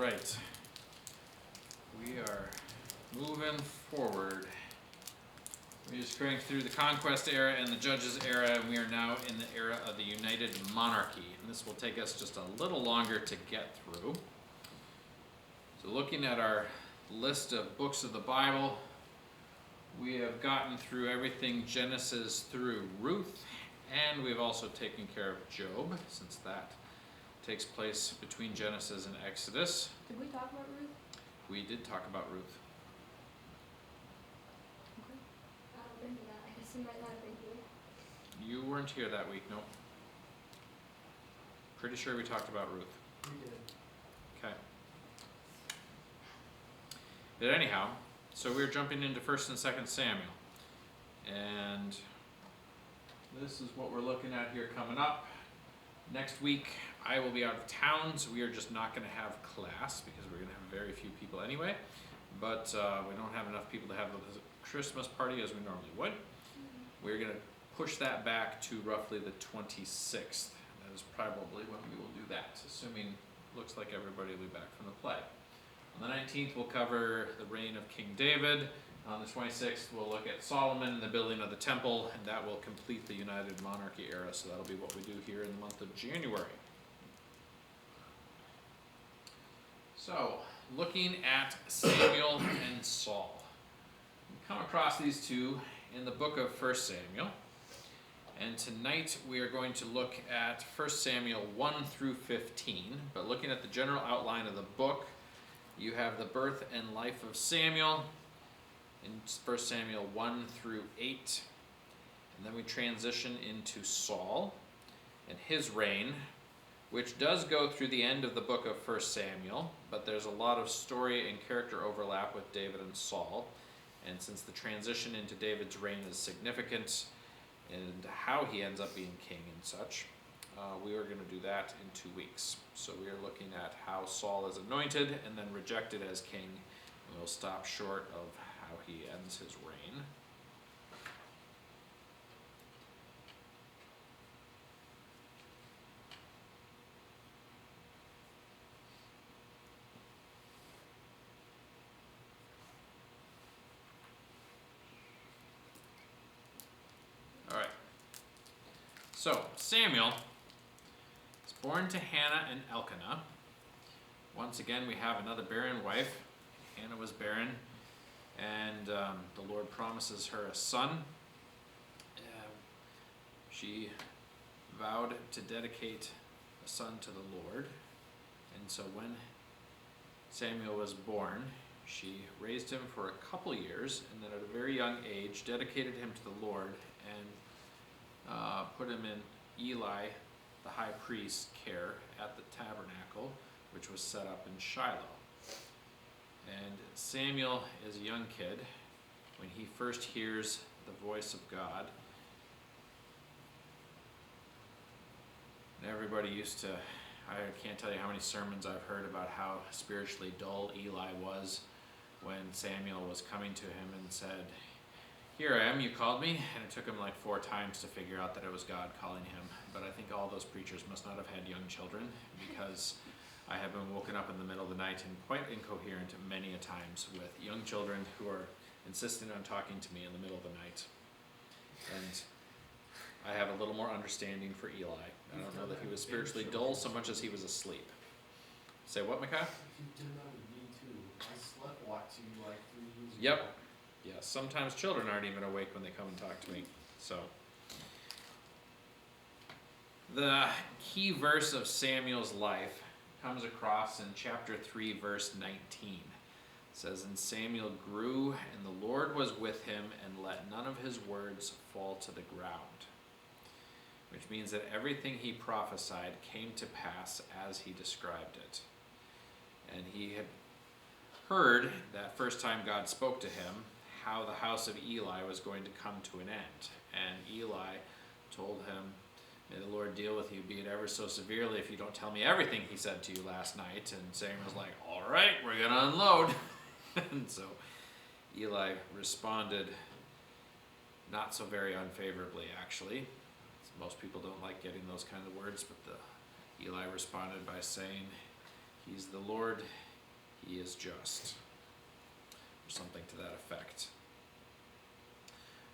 right. We are moving forward. We're just going through the conquest era and the judges era, and we are now in the era of the United Monarchy. And this will take us just a little longer to get through. So looking at our list of books of the Bible, we have gotten through everything Genesis through Ruth, and we've also taken care of Job, since that takes place between Genesis and Exodus. Did we talk about Ruth? We did talk about Ruth. Okay. I don't remember that. I guess I might not have been here. You weren't here that week, nope. Pretty sure we talked about Ruth. We did. Okay. But anyhow, so we're jumping into 1st and 2nd Samuel. And this is what we're looking at here coming up. Next week, I will be out of town, so we are just not going to have class because we're going to have very few people anyway. But we don't have enough people to have the Christmas party as we normally would. We're going to push that back to roughly the 26th. That is probably when we will do that, assuming looks like everybody will be back from the play. On the 19th, we'll cover the reign of King David. On the 26th, we'll look at Solomon and the building of the temple, and that will complete the United Monarchy era. So that'll be what we do here in the month of January. So, looking at Samuel and Saul. We come across these two in the book of 1 Samuel. And tonight we are going to look at 1 Samuel 1 through 15. But looking at the general outline of the book, you have the birth and life of Samuel in 1 Samuel 1 through 8. And then we transition into Saul and his reign, which does go through the end of the book of 1 Samuel, but there's a lot of story and character overlap with David and Saul. And since the transition into David's reign is significant and how he ends up being king and such, we are going to do that in 2 weeks. So we are looking at how Saul is anointed and then rejected as king, and we'll stop short of how he ends his reign. All right. So Samuel is born to Hannah and Elkanah. Once again, we have another barren wife. Hannah was barren, and the Lord promises her a son. She vowed to dedicate a son to the Lord, and so when Samuel was born, she raised him for a couple years, and then at a very young age dedicated him to the Lord and put him in Eli, the high priest's care at the tabernacle, which was set up in Shiloh. And Samuel is a young kid. When he first hears the voice of God, and everybody used to, I can't tell you how many sermons I've heard about how spiritually dull Eli was when Samuel was coming to him and said, "Here I am, you called me," and it took him like 4 times to figure out that it was God calling him. But I think all those preachers must not have had young children, because I have been woken up in the middle of the night and quite incoherent many a times with young children who are insisting on talking to me in the middle of the night. And I have a little more understanding for Eli. I don't know that he was spiritually dull so much as he was asleep. Say what, Micah? You've done that with me too. I slept walked to you like 3 years ago. Yep. Yeah, sometimes children aren't even awake when they come and talk to me. So, the key verse of Samuel's life comes across in chapter 3, verse 19. It says, "And Samuel grew, and the Lord was with him, and let none of his words fall to the ground." Which means that everything he prophesied came to pass as he described it. And he had heard that first time God spoke to him, how the house of Eli was going to come to an end. And Eli told him, "May the Lord deal with you, be it ever so severely, if you don't tell me everything he said to you last night." And Samuel was like, "All right, we're going to unload." And so Eli responded not so very unfavorably, actually. Most people don't like getting those kind of words, but Eli responded by saying, "He's the Lord, he is just. Or something to that effect.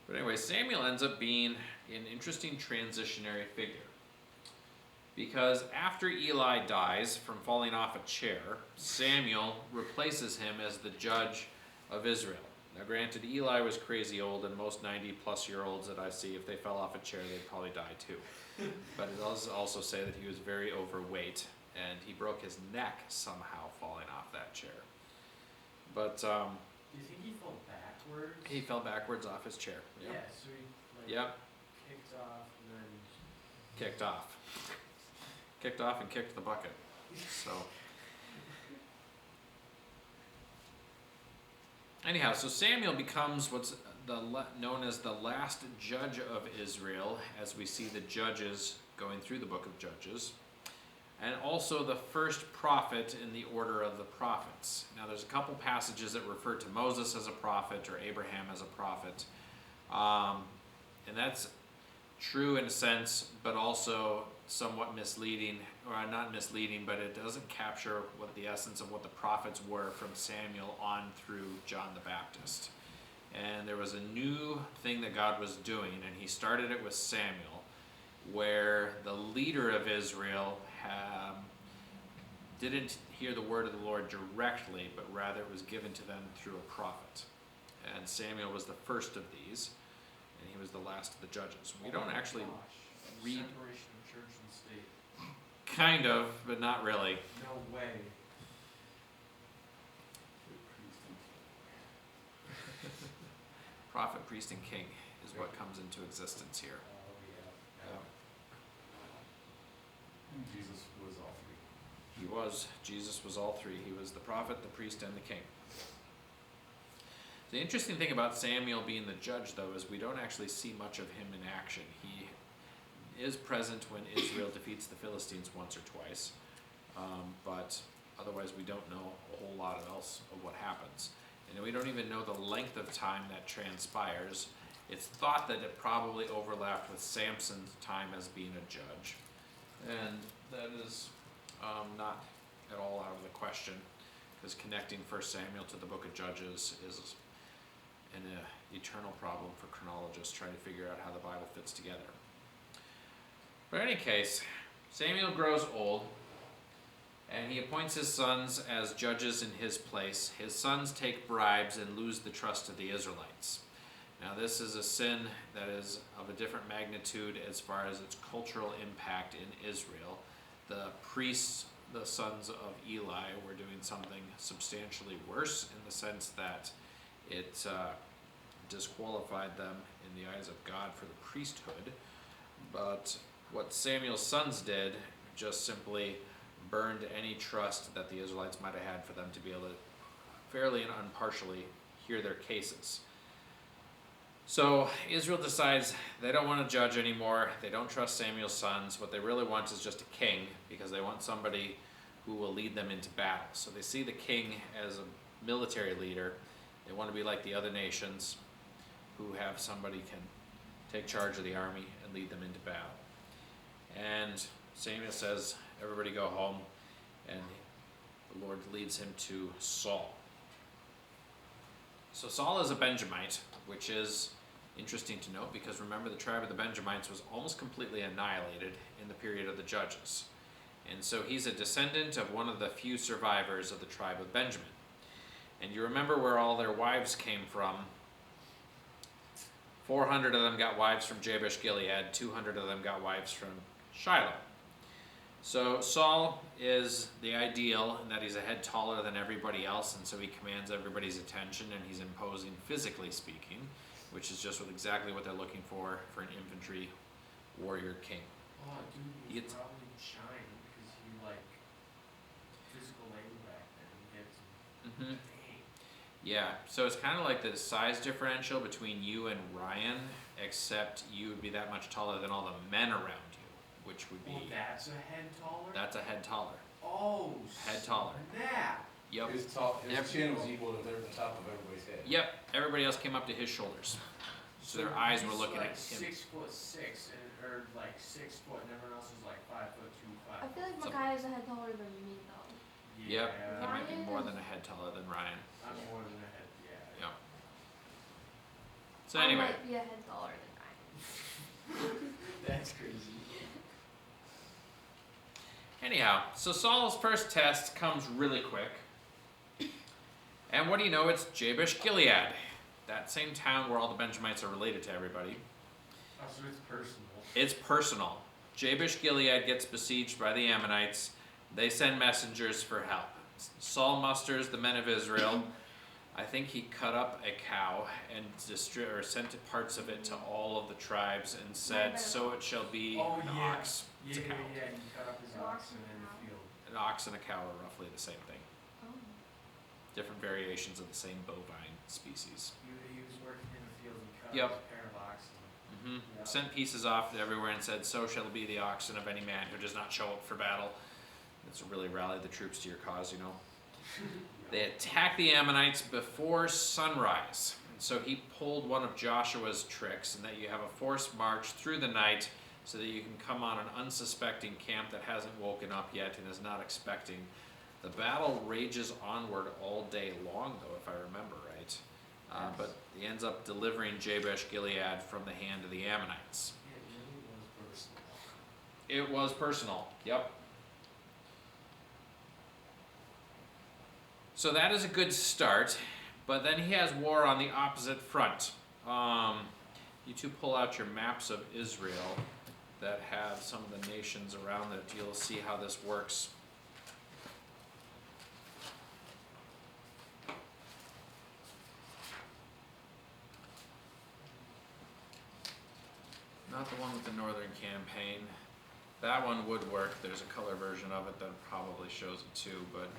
But anyway, Samuel ends up being an interesting transitionary figure. Because after Eli dies from falling off a chair, Samuel replaces him as the judge of Israel. Now granted, Eli was crazy old, and most 90-plus-year-olds that I see, if they fell off a chair, they'd probably die too. But it does also say that he was very overweight, and he broke his neck somehow falling off that chair. But Do you think he fell backwards? he fell backwards off his chair. Yep. Yeah, so he Yep. kicked off and then Kicked off. Kicked off and kicked the bucket. So anyhow, so Samuel becomes what's known as the last judge of Israel, as we see the judges going through the book of Judges, and also the first prophet in the order of the prophets. Now there's a couple passages that refer to Moses as a prophet or Abraham as a prophet, and that's true in a sense, but also somewhat misleading, or not misleading, but it doesn't capture what the essence of what the prophets were from Samuel on through John the Baptist. And there was a new thing that God was doing, and he started it with Samuel, where the leader of Israel didn't hear the word of the Lord directly, but rather it was given to them through a prophet. And Samuel was the first of these, and he was the last of the judges. We don't actually read... Separation of church and state. Kind of, but not really. No way. Prophet, priest, and king is what comes into existence here. Oh yeah. Jesus was all three. He was. Jesus was all three. He was the prophet, the priest, and the king. The interesting thing about Samuel being the judge, though, is we don't actually see much of him in action. He is present when Israel defeats the Philistines once or twice, but otherwise we don't know a whole lot else of what happens. And we don't even know the length of time that transpires. It's thought that it probably overlapped with Samson's time as being a judge, and that is not at all out of the question, because connecting 1 Samuel to the book of Judges is an eternal problem for chronologists trying to figure out how the Bible fits together. But in any case, Samuel grows old, and he appoints his sons as judges in his place. His sons take bribes and lose the trust of the Israelites. Now this is a sin that is of a different magnitude as far as its cultural impact in Israel. The priests, the sons of Eli, were doing something substantially worse in the sense that it disqualified them in the eyes of God for the priesthood. But what Samuel's sons did just simply burned any trust that the Israelites might have had for them to be able to fairly and impartially hear their cases. So Israel decides they don't want to judge anymore. They don't trust Samuel's sons. What they really want is just a king, because they want somebody who will lead them into battle. So they see the king as a military leader. They want to be like the other nations who have somebody can take charge of the army and lead them into battle. And Samuel says, everybody go home, and the Lord leads him to Saul. So Saul is a Benjamite, which is interesting to note, because remember, the tribe of the Benjamites was almost completely annihilated in the period of the Judges. And so he's a descendant of one of the few survivors of the tribe of Benjamin. And you remember where all their wives came from. 400 of them got wives from Jabesh Gilead, 200 of them got wives from Shiloh. So Saul is the ideal in that he's a head taller than everybody else, and so he commands everybody's attention, and he's imposing physically speaking, which is just exactly what they're looking for an infantry warrior king. Oh, dude, he was It's- probably shined because he physical labor back then. He gets dang. Yeah, so it's kind of like the size differential between you and Ryan, except you would be that much taller than all the men around you, which would be... Oh, that's a head taller? That's a head taller. Oh, Head taller. snap. Yep. His chin was equal to the top of everybody's head. Yep, everybody else came up to his shoulders. So their eyes were he's looking like at him. 6'6", or like 6 foot, and everyone else is like 5'2", I feel like Micaiah's a head taller than me though. Yep, Yeah, he might be Ryan more is- than a head taller than Ryan. I'm more than a head, yeah. Yep. So I anyway, might be a head taller than Ryan. That's crazy. anyhow, so Saul's first test comes really quick. And what do you know? It's Jabesh Gilead, that same town where all the Benjamites are related to everybody. Oh, so it's personal. It's personal. Jabesh Gilead gets besieged by the Ammonites. They send messengers for help. Saul musters the men of Israel. I think he cut up a cow and sent parts of it to all of the tribes and said, "So it shall be Oh, an yeah. ox." Yeah, It's a yeah, cow. yeah, you cut up his An ox oxen and a in cow. the field. An ox and a cow are roughly the same thing. Oh. Different variations of the same bovine species. He was working in the field and cut Yep. up a pair of oxen. Mm-hmm. Yeah. Sent pieces off to everywhere and said, "So shall be the oxen of any man who does not show up for battle." It's really rally the troops to your cause, you know. They attacked the Ammonites before sunrise. And so he pulled one of Joshua's tricks, in that you have a forced march through the night so that you can come on an unsuspecting camp that hasn't woken up yet and is not expecting. The battle rages onward all day long, though, if I remember right. But he ends up delivering Jabesh Gilead from the hand of the Ammonites. It really was personal. It was personal, yep. So that is a good start, but then he has war on the opposite front. You two pull out your maps of Israel that have some of the nations around it. You'll see how this works. Not the one with the northern campaign. That one would work. There's a color version of it that probably shows it too, but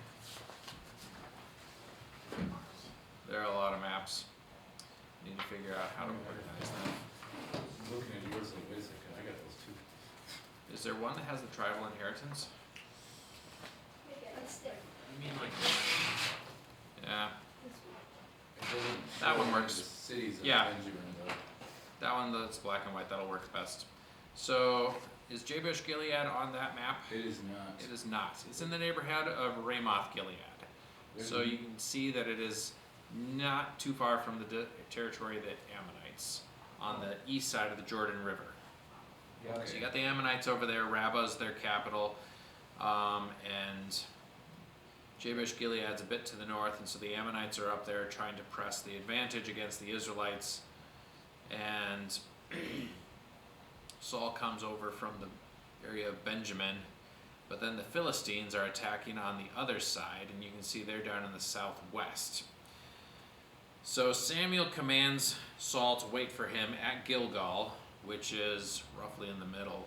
there are a lot of maps. Need to figure out how to organize them. I'm looking at yours like, wait a second, I got those too. Is there one that has the tribal inheritance? That's different. You mean like Yeah, This one. It doesn't That show one any of works. The cities of Yeah. Benjamin though. that one that's black and white, that'll work best. So, is Jabesh Gilead on that map? It is not. It is not. It's in the neighborhood of Ramoth Gilead. So you can see that it is not too far from the territory of the Ammonites on the east side of the Jordan River. Yeah, So you got the Ammonites over there, Rabbah's their capital, and Jabesh Gilead's a bit to the north, and so the Ammonites are up there trying to press the advantage against the Israelites, and Saul comes over from the area of Benjamin, but then the Philistines are attacking on the other side, and you can see they're down in the southwest. So Samuel commands Saul to wait for him at Gilgal, which is roughly in the middle.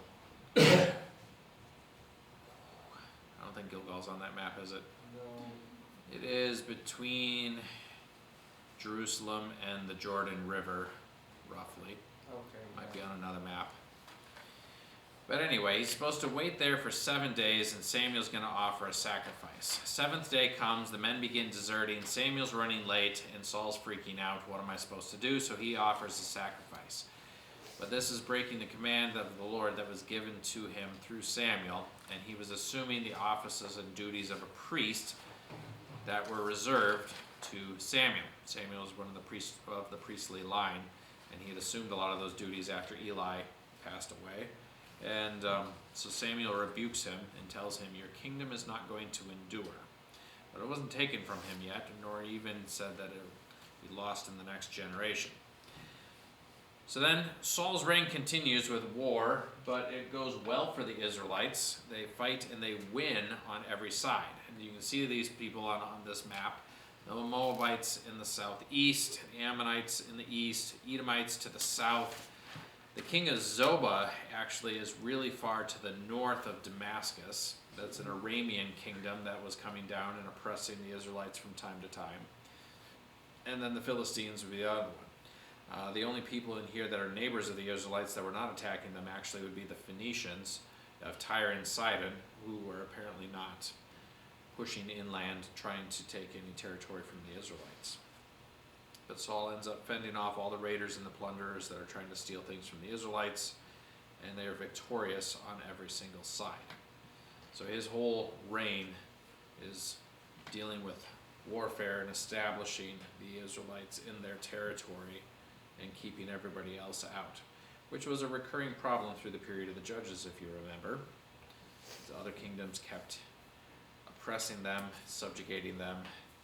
I don't think Gilgal's on that map, is it? no. It is between Jerusalem and the Jordan River, roughly. Okay. Might be on another map. But anyway, he's supposed to wait there for 7 days, and Samuel's going to offer a sacrifice. Seventh day comes, the men begin deserting, Samuel's running late, and Saul's freaking out. What am I supposed to do? So he offers a sacrifice. But this is breaking the command of the Lord that was given to him through Samuel, and he was assuming the offices and duties of a priest that were reserved to Samuel. Samuel was one of the priests of the priestly line, and he had assumed a lot of those duties after Eli passed away. And so Samuel rebukes him and tells him, "Your kingdom is not going to endure." But it wasn't taken from him yet, nor even said that it would be lost in the next generation. So then Saul's reign continues with war, but it goes well for the Israelites. They fight and they win on every side. And you can see these people on this map. The Moabites in the southeast, the Ammonites in the east, Edomites to the south. The king of Zobah actually is really far to the north of Damascus. That's an Aramean kingdom that was coming down and oppressing the Israelites from time to time. And then the Philistines would be the other one. The only people in here that are neighbors of the Israelites that were not attacking them actually would be the Phoenicians of Tyre and Sidon, who were apparently not pushing inland, trying to take any territory from the Israelites. But Saul ends up fending off all the raiders and the plunderers that are trying to steal things from the Israelites, and they are victorious on every single side. So his whole reign is dealing with warfare and establishing the Israelites in their territory and keeping everybody else out, which was a recurring problem through the period of the Judges, if you remember. The other kingdoms kept oppressing them, subjugating them,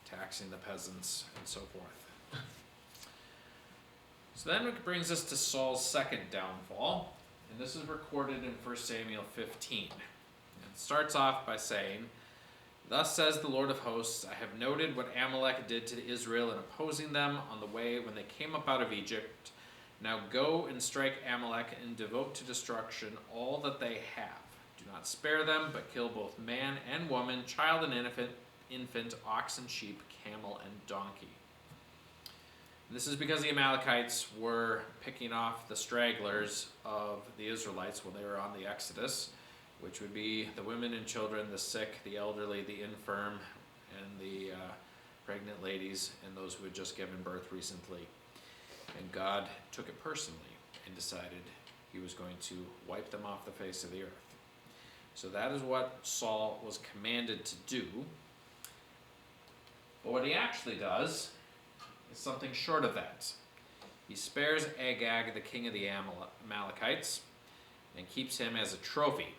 taxing the peasants, and so forth. So then it brings us to Saul's second downfall, and this is recorded in 1 Samuel 15. It starts off by saying, "Thus says the Lord of hosts, I have noted what Amalek did to Israel in opposing them on the way when they came up out of Egypt. Now go and strike Amalek and devote to destruction all that they have. Do not spare them, but kill both man and woman, child and infant, ox and sheep, camel and donkey." This is because the Amalekites were picking off the stragglers of the Israelites when they were on the Exodus, which would be the women and children, the sick, the elderly, the infirm, and the pregnant ladies, and those who had just given birth recently. And God took it personally and decided he was going to wipe them off the face of the earth. So that is what Saul was commanded to do. But what he actually does is something short of that. He spares Agag, the king of the Amalekites, and keeps him as a trophy.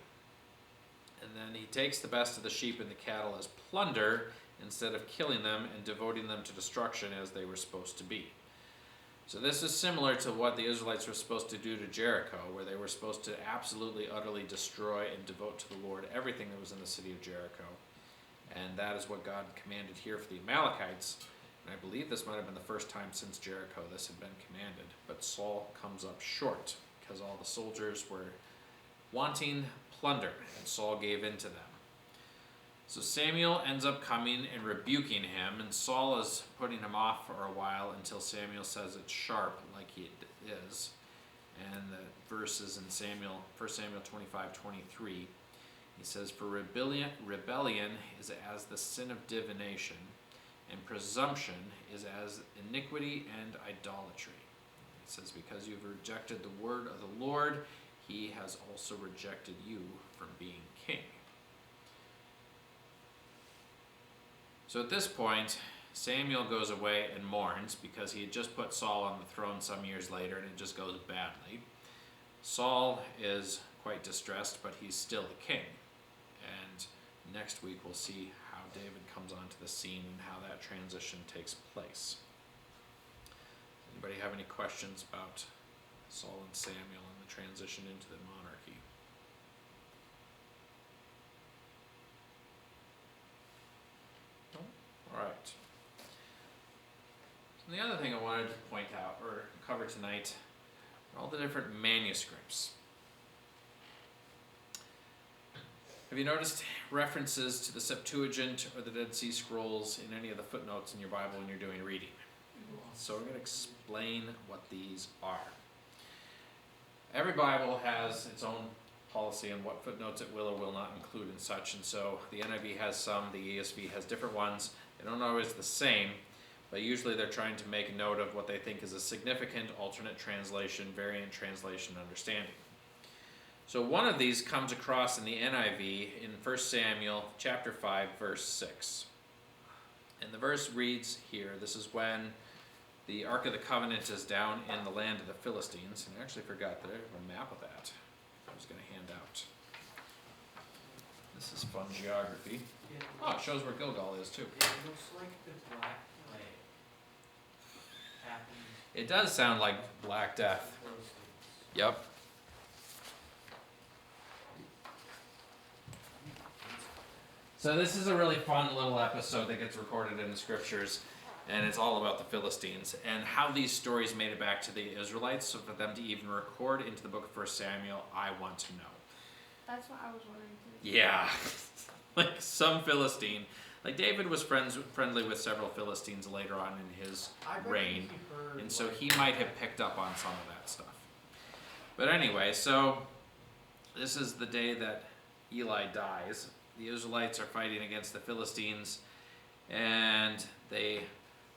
And then he takes the best of the sheep and the cattle as plunder instead of killing them and devoting them to destruction as they were supposed to be. So this is similar to what the Israelites were supposed to do to Jericho, where they were supposed to absolutely, utterly destroy and devote to the Lord everything that was in the city of Jericho. And that is what God commanded here for the Amalekites. And I believe this might have been the first time since Jericho this had been commanded. But Saul comes up short because all the soldiers were wanting plunder, and Saul gave in to them. So Samuel ends up coming and rebuking him, and Saul is putting him off for a while until Samuel says it's sharp, like he is. And the verses in 1 Samuel 25:23, he says, "For rebellion is as the sin of divination, and presumption is as iniquity and idolatry." It says, "Because you have rejected the word of the Lord, he has also rejected you from being king." So at this point, Samuel goes away and mourns because he had just put Saul on the throne some years later and it just goes badly. Saul is quite distressed, but he's still the king. And next week we'll see how David comes onto the scene and how that transition takes place. Anybody have any questions about Saul and Samuel and the transition into the monarchy? No? All right. And the other thing I wanted to point out or cover tonight are all the different manuscripts. Have you noticed references to the Septuagint or the Dead Sea Scrolls in any of the footnotes in your Bible when you're doing reading? So we're going to explain what these are. Every Bible has its own policy on what footnotes it will or will not include and such, and so the NIV has some, the ESV has different ones. They don't always the same, but usually they're trying to make note of what they think is a significant alternate translation, variant translation understanding. So one of these comes across in the NIV in 1 Samuel chapter 5, verse 6. And the verse reads here, this is when the Ark of the Covenant is down in the land of the Philistines. And I actually forgot that I have a map of that I was going to hand out. This is fun geography. Yeah, Oh, it shows where Gilgal is too. it looks like the Black Plague happened It does sound like Black Death. with those things. Yep. So this is a really fun little episode that gets recorded in the scriptures, and it's all about the Philistines and how these stories made it back to the Israelites. So for them to even record into the book of 1 Samuel, I want to know. That's what I was wondering too. Yeah, like some Philistine. Like David was friendly with several Philistines later on in his I bet reign, he heard, and so like, he might have picked up on some of that stuff. But anyway, so this is the day that Eli dies. The Israelites are fighting against the Philistines, and they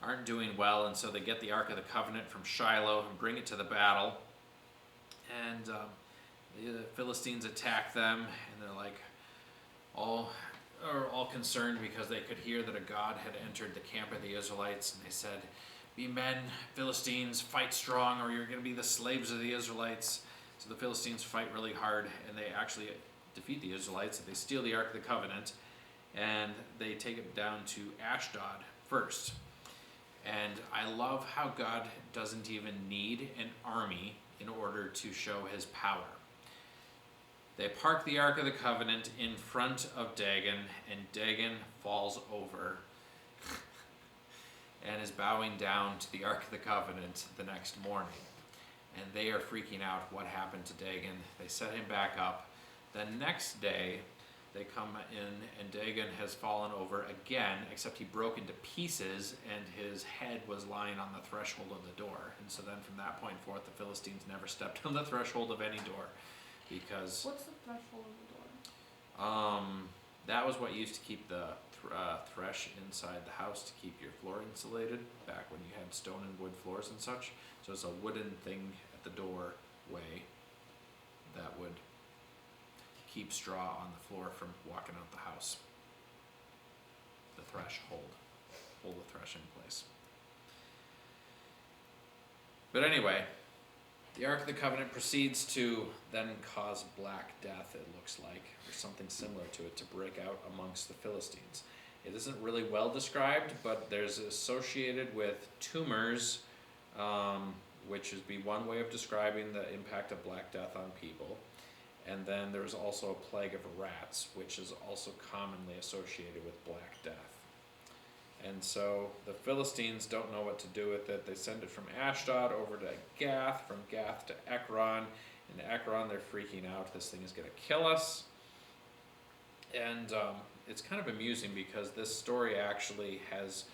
aren't doing well, and so they get the Ark of the Covenant from Shiloh and bring it to the battle. And the Philistines attack them, and they're like all concerned because they could hear that a god had entered the camp of the Israelites, and they said, "Be men, Philistines, fight strong, or you're going to be the slaves of the Israelites." So the Philistines fight really hard, and they actually defeat the Israelites. They steal the Ark of the Covenant, and they take it down to Ashdod first. And I love how God doesn't even need an army in order to show his power. They park the Ark of the Covenant in front of Dagon, and Dagon falls over and is bowing down to the Ark of the Covenant the next morning. And they are freaking out what happened to Dagon. They set him back up. The next day, they come in, and Dagon has fallen over again, except he broke into pieces, and his head was lying on the threshold of the door. And so then from that point forth, the Philistines never stepped on the threshold of any door. Because What's the threshold of the door? that was what used to keep the thresh inside the house to keep your floor insulated back when you had stone and wood floors and such. So it's a wooden thing at the doorway that would keep straw on the floor from walking out the house. The threshold, hold the thresh in place. But anyway, the Ark of the Covenant proceeds to then cause Black Death, it looks like, or something similar to it, to break out amongst the Philistines. It isn't really well described, but there's associated with tumors, which would be one way of describing the impact of Black Death on people. And then there's also a plague of rats, which is also commonly associated with Black Death. And so the Philistines don't know what to do with it. They send it from Ashdod over to Gath, from Gath to Ekron. In Ekron, they're freaking out. This thing is going to kill us. And it's kind of amusing because this story actually has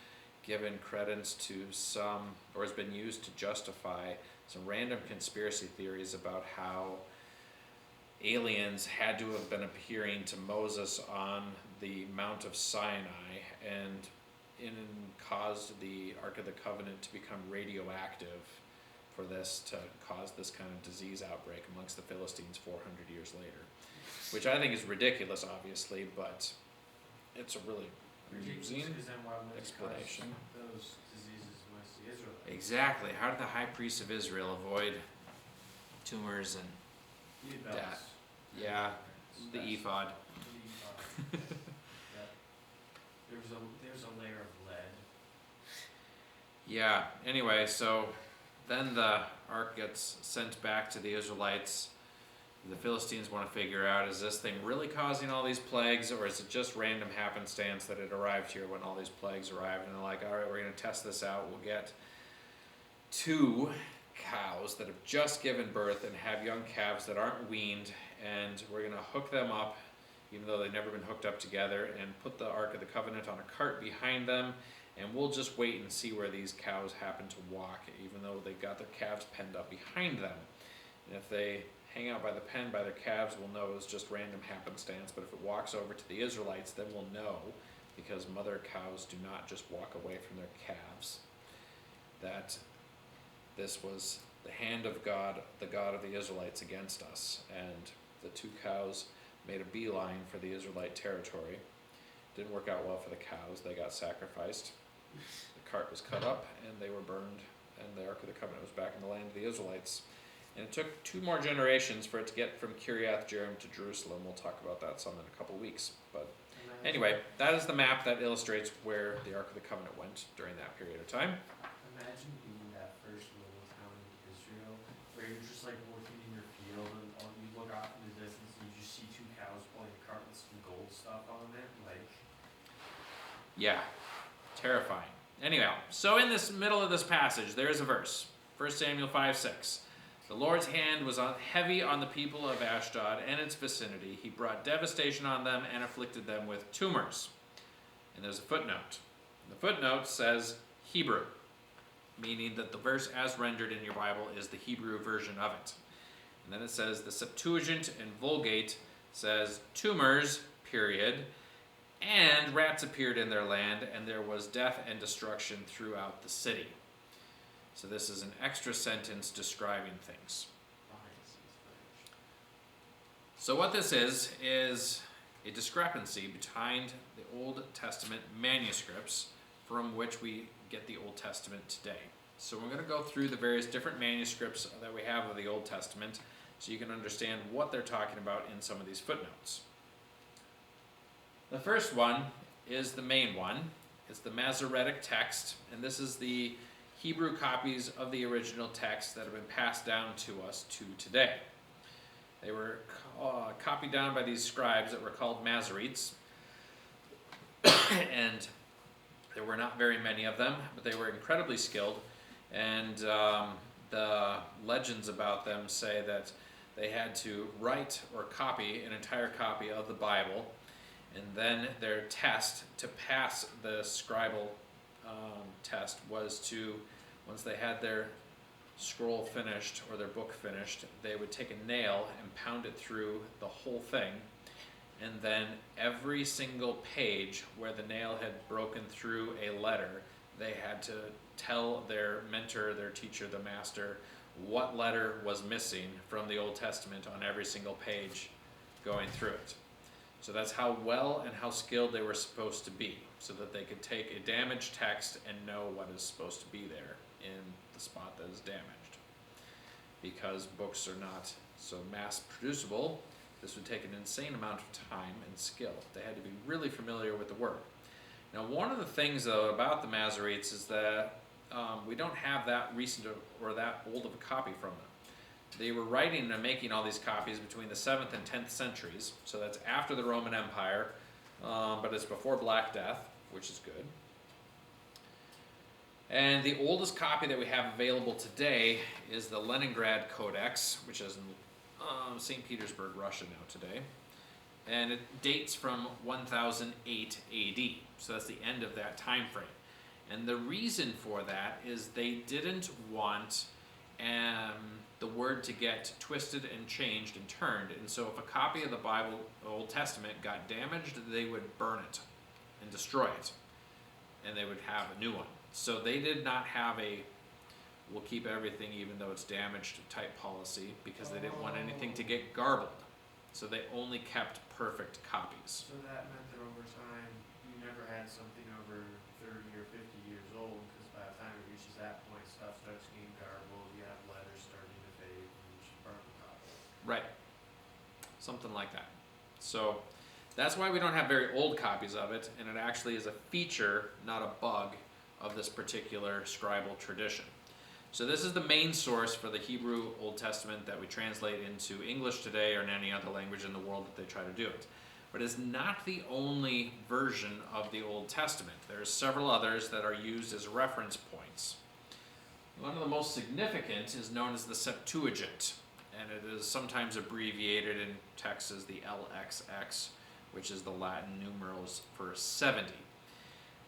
given credence to some, or has been used to justify some random conspiracy theories about how aliens had to have been appearing to Moses on the Mount of Sinai and caused the Ark of the Covenant to become radioactive for this to cause this kind of disease outbreak amongst the Philistines 400 years later. Which I think is ridiculous, obviously, but it's a really amusing Because then why would it explanation. cause those diseases amongst the Israelites? Exactly. How did the high priests of Israel avoid tumors and Eat That- bells. yeah, the That's- ephod? the ephod. Yeah. There's a layer of lead. Yeah, anyway, so then the ark gets sent back to the Israelites. The Philistines want to figure out, is this thing really causing all these plagues, or is it just random happenstance that it arrived here when all these plagues arrived? And they're like, all right, we're going to test this out. We'll get 2 cows that have just given birth and have young calves that aren't weaned, and we're going to hook them up, even though they've never been hooked up together, and put the Ark of the Covenant on a cart behind them, and we'll just wait and see where these cows happen to walk, even though they've got their calves penned up behind them. And if they hang out by the pen by their calves, we'll know it's just random happenstance, but if it walks over to the Israelites, then we'll know, because mother cows do not just walk away from their calves, that this was the hand of God, the God of the Israelites, against us. And the 2 cows made a beeline for the Israelite territory. Didn't work out well for the cows. They got sacrificed. The cart was cut up and they were burned, and the Ark of the Covenant was back in the land of the Israelites. And it took 2 more generations for it to get from Kiriath Jearim to Jerusalem. We'll talk about that some in a couple weeks. But anyway, that is the map that illustrates where the Ark of the Covenant went during that period of time. Imagine being that first little town in Israel where you're just like working in your field and you look off in the distance and you just see 2 cows pulling a cart with some gold stuff on it. Like, Yeah, terrifying. Anyhow, so in this middle of this passage, there is a verse. 1 Samuel 5:6. The Lord's hand was heavy on the people of Ashdod and its vicinity. He brought devastation on them and afflicted them with tumors. And there's a footnote. The footnote says Hebrew, meaning that the verse as rendered in your Bible is the Hebrew version of it. And then it says the Septuagint and Vulgate says tumors, period, and rats appeared in their land, and there was death and destruction throughout the city. So this is an extra sentence describing things. So what this is a discrepancy behind the Old Testament manuscripts from which we get the Old Testament today. So we're going to go through the various different manuscripts that we have of the Old Testament so you can understand what they're talking about in some of these footnotes. The first one is the main one. It's the Masoretic text, and this is the Hebrew copies of the original text that have been passed down to us to today. They were copied down by these scribes that were called Masoretes, and there were not very many of them, but they were incredibly skilled, and the legends about them say that they had to write or copy an entire copy of the Bible, and then their test to pass the scribal test was to, once they had their scroll finished or their book finished, they would take a nail and pound it through the whole thing, and then every single page where the nail had broken through a letter, they had to tell their mentor, their teacher, the master, what letter was missing from the Old Testament on every single page going through it. So that's how well and how skilled they were supposed to be, so that they could take a damaged text and know what is supposed to be there in the spot that is damaged. Because books are not so mass producible, this would take an insane amount of time and skill. They had to be really familiar with the word. Now, one of the things though about the Masoretes is that we don't have that recent or that old of a copy from them. They were writing and making all these copies between the 7th and 10th centuries, so that's after the Roman Empire, but it's before Black Death, which is good. And the oldest copy that we have available today is the Leningrad Codex, which is in St. Petersburg, Russia now today. And it dates from 1008 AD, so that's the end of that time frame. And the reason for that is they didn't want the word to get twisted and changed and turned. And so if a copy of the Bible, Old Testament, got damaged, they would burn it and destroy it. And they would have a new one. So they did not have a we'll keep everything even though it's damaged type policy, because they didn't want anything to get garbled. So they only kept perfect copies. So that meant that over time, you never had something over 30 or 50 years old, because by the time it reaches that point, stuff starts getting garbled, you have letters starting to fade, and you should burn the copy. Right. Something like that. So that's why we don't have very old copies of it, and it actually is a feature, not a bug, of this particular scribal tradition. So this is the main source for the Hebrew Old Testament that we translate into English today or in any other language in the world that they try to do it. But it's not the only version of the Old Testament. There are several others that are used as reference points. One of the most significant is known as the Septuagint, and it is sometimes abbreviated in texts as the LXX, which is the Latin numerals for 70.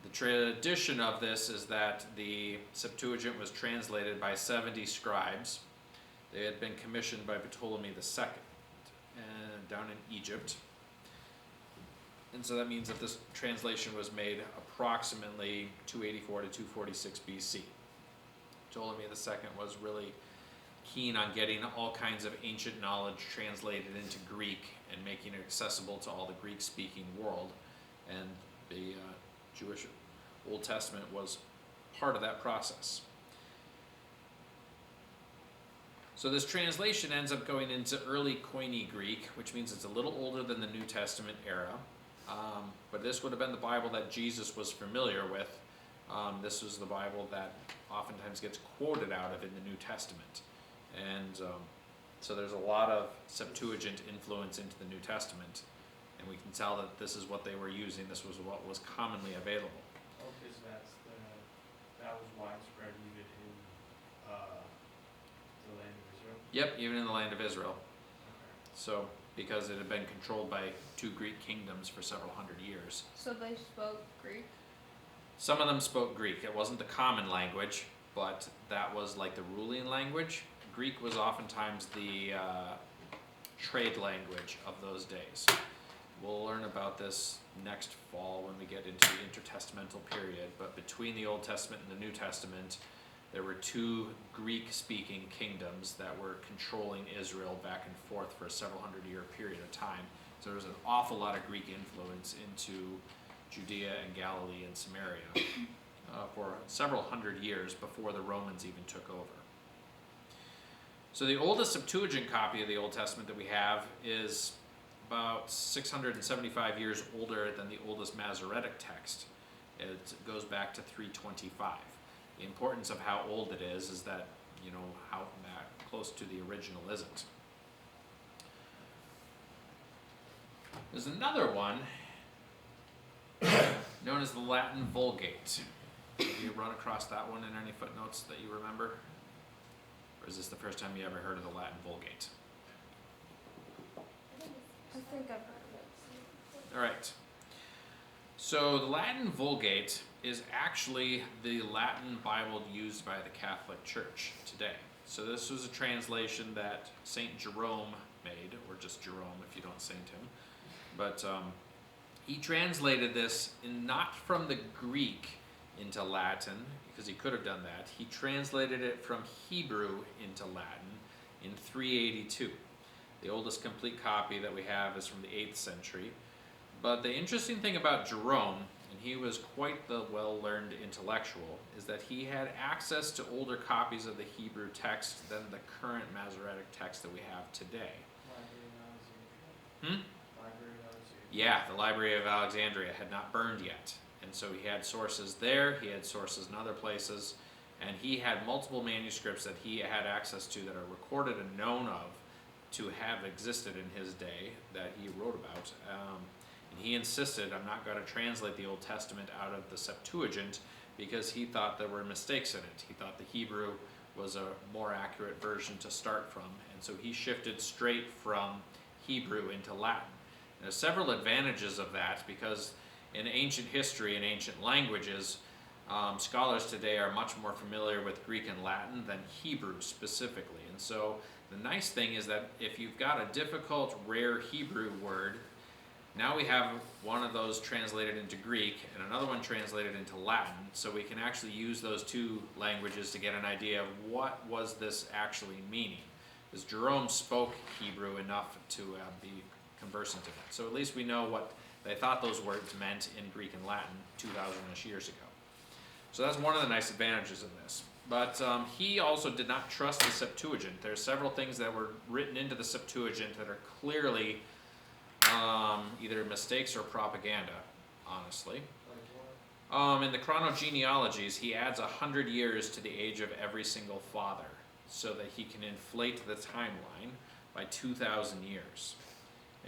The tradition of this is that the Septuagint was translated by 70 scribes. They had been commissioned by Ptolemy II down in Egypt. And so that means that this translation was made approximately 284 to 246 BC. Ptolemy II was really keen on getting all kinds of ancient knowledge translated into Greek and making it accessible to all the Greek-speaking world. And the Jewish Old Testament was part of that process. So this translation ends up going into early Koine Greek, which means it's a little older than the New Testament era. But this would have been the Bible that Jesus was familiar with. This was the Bible that oftentimes gets quoted out of in the New Testament. And so there's a lot of Septuagint influence into the New Testament. And we can tell that this is what they were using. This was what was commonly available. Oh, because that was widespread even in the land of Israel? Yep, even in the land of Israel. Okay. So, because it had been controlled by two Greek kingdoms for several hundred years. So they spoke Greek? Some of them spoke Greek. It wasn't the common language, but that was like the ruling language. Greek was oftentimes the trade language of those days. We'll learn about this next fall when we get into the intertestamental period, but between the Old Testament and the New Testament, there were two Greek-speaking kingdoms that were controlling Israel back and forth for a several hundred-year period of time, So there was an awful lot of Greek influence into Judea and Galilee and Samaria for several hundred years before the Romans even took over. So the oldest Septuagint copy of the Old Testament that we have is about 675 years older than the oldest Masoretic text. It goes back to 325. The importance of how old it is that, how close to the original isn't. There's another one known as the Latin Vulgate. Have you run across that one in any footnotes that you remember? Or is this the first time you ever heard of the Latin Vulgate? I think I've heard of it. All right. So the Latin Vulgate is actually the Latin Bible used by the Catholic Church today. So this was a translation that Saint Jerome made, or just Jerome if you don't saint him. But he translated this not from the Greek into Latin, because he could have done that. He translated it from Hebrew into Latin in 382. The oldest complete copy that we have is from the 8th century. But the interesting thing about Jerome, and he was quite the well-learned intellectual, is that he had access to older copies of the Hebrew text than the current Masoretic text that we have today. Yeah, the Library of Alexandria had not burned yet. And so he had sources there, he had sources in other places, and he had multiple manuscripts that he had access to that are recorded and known of to have existed in his day that he wrote about. And he insisted, I'm not going to translate the Old Testament out of the Septuagint because he thought there were mistakes in it. He thought the Hebrew was a more accurate version to start from, and so he shifted straight from Hebrew into Latin. And there's several advantages of that because in ancient history and ancient languages, scholars today are much more familiar with Greek and Latin than Hebrew specifically. And so the nice thing is that if you've got a difficult, rare Hebrew word, now we have one of those translated into Greek and another one translated into Latin, so we can actually use those two languages to get an idea of what was this actually meaning. Because Jerome spoke Hebrew enough to be conversant in it. So at least we know what they thought those words meant in Greek and Latin 2,000-ish years ago. So that's one of the nice advantages in this. But he also did not trust the Septuagint. There's several things that were written into the Septuagint that are clearly either mistakes or propaganda, honestly. In the chronogenealogies, he adds 100 years to the age of every single father so that he can inflate the timeline by 2,000 years.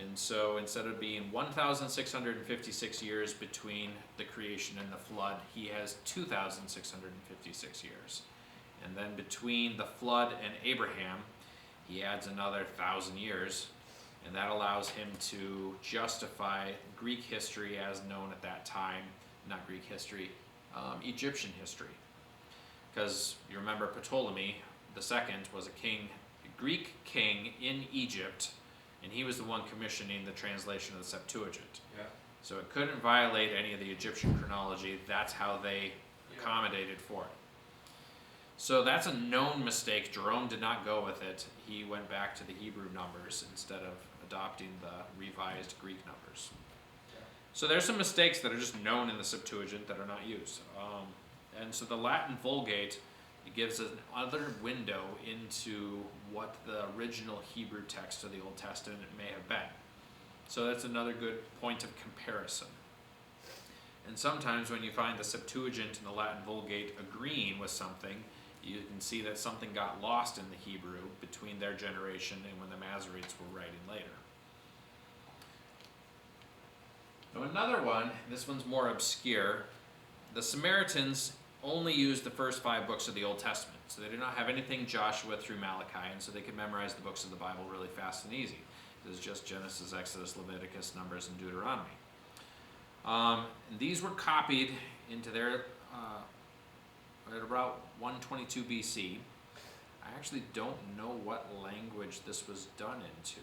And so instead of being 1,656 years between the creation and the flood, he has 2,656 years. And then between the flood and Abraham, he adds another 1,000 years, and that allows him to justify Greek history as known at that time, not Greek history, Egyptian history. Because you remember Ptolemy II was a Greek king in Egypt, and he was the one commissioning the translation of the Septuagint. Yeah. So it couldn't violate any of the Egyptian chronology. That's how they accommodated for it. So that's a known mistake. Jerome did not go with it. He went back to the Hebrew numbers instead of adopting the revised Greek numbers. So there's some mistakes that are just known in the Septuagint that are not used. And so the Latin Vulgate, it gives another window into what the original Hebrew text of the Old Testament may have been. So that's another good point of comparison. And sometimes when you find the Septuagint and the Latin Vulgate agreeing with something, you can see that something got lost in the Hebrew between their generation and when the Masoretes were writing later. Now another one, this one's more obscure. The Samaritans only used the first 5 books of the Old Testament. So they did not have anything Joshua through Malachi, and so they could memorize the books of the Bible really fast and easy. It was just Genesis, Exodus, Leviticus, Numbers, and Deuteronomy. And these were copied into their, at about 122 BC. I actually don't know what language this was done into.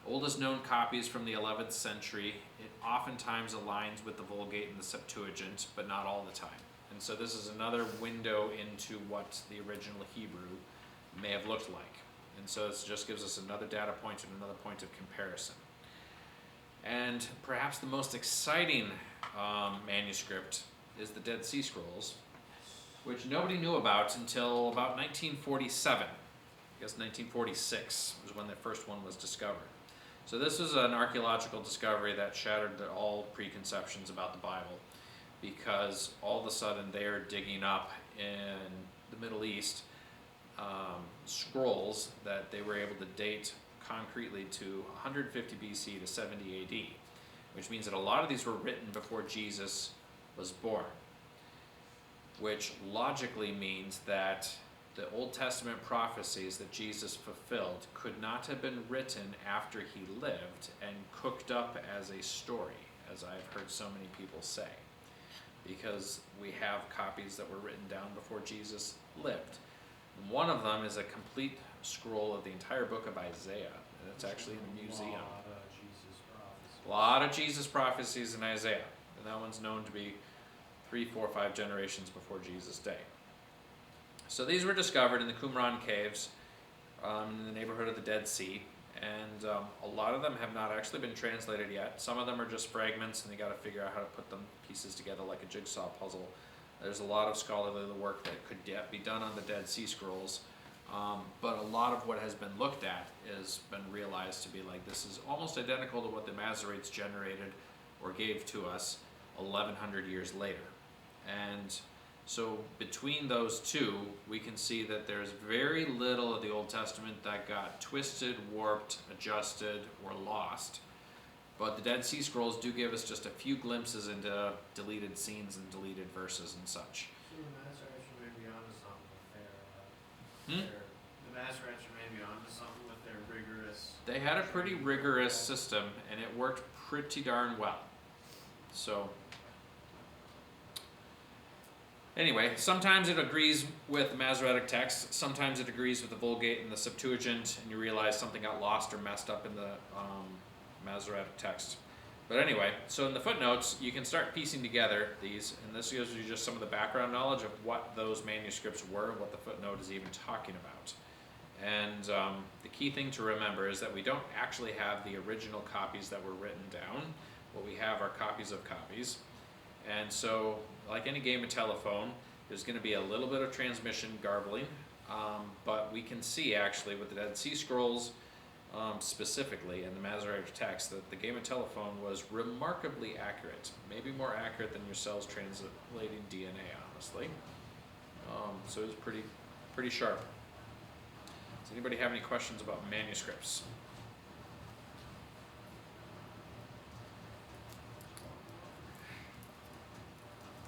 Oldest known copies from the 11th century. It oftentimes aligns with the Vulgate and the Septuagint, but not all the time. And so this is another window into what the original Hebrew may have looked like. And so it just gives us another data point and another point of comparison. And perhaps the most exciting manuscript is the Dead Sea Scrolls, which nobody knew about until about 1947. I guess 1946 was when the first one was discovered. So this is an archaeological discovery that shattered all preconceptions about the Bible, because all of a sudden they are digging up in the Middle East scrolls that they were able to date concretely to 150 BC to 70 AD, which means that a lot of these were written before Jesus was born, which logically means that the Old Testament prophecies that Jesus fulfilled could not have been written after he lived and cooked up as a story, as I've heard so many people say, because we have copies that were written down before Jesus lived. And one of them is a complete scroll of the entire book of Isaiah, and it's actually in a museum. A lot of Jesus prophecies in Isaiah, and that one's known to be 3, 4, 5 generations before Jesus' day. So these were discovered in the Qumran caves in the neighborhood of the Dead Sea, and a lot of them have not actually been translated yet. Some of them are just fragments, and you got to figure out how to put them pieces together like a jigsaw puzzle. There's a lot of scholarly work that could yet be done on the Dead Sea Scrolls, but a lot of what has been looked at has been realized to be like, this is almost identical to what the Masoretes generated or gave to us 1100 years later. And so between those two, we can see that there's very little of the Old Testament that got twisted, warped, adjusted, or lost. But the Dead Sea Scrolls do give us just a few glimpses into deleted scenes and deleted verses and such. So the Masoretes may be onto something with their, the Masoretes may be onto something with their rigorous. They had a pretty rigorous system, and it worked pretty darn well. So anyway, sometimes it agrees with the Masoretic text, sometimes it agrees with the Vulgate and the Septuagint, and you realize something got lost or messed up in the Masoretic text. But anyway, so in the footnotes, you can start piecing together these, and this gives you just some of the background knowledge of what those manuscripts were and what the footnote is even talking about. And the key thing to remember is that we don't actually have the original copies that were written down. What we have are copies of copies. And so, like any game of telephone, there's going to be a little bit of transmission garbling, but we can see actually with the Dead Sea Scrolls specifically in the Masoretic text that the game of telephone was remarkably accurate, maybe more accurate than yourselves translating DNA, honestly. So it was pretty sharp. Does anybody have any questions about manuscripts?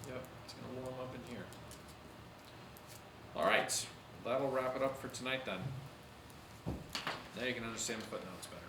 Yep, it's gonna warm up in here. All right, that'll wrap it up for tonight then. Now you can understand the footnotes better.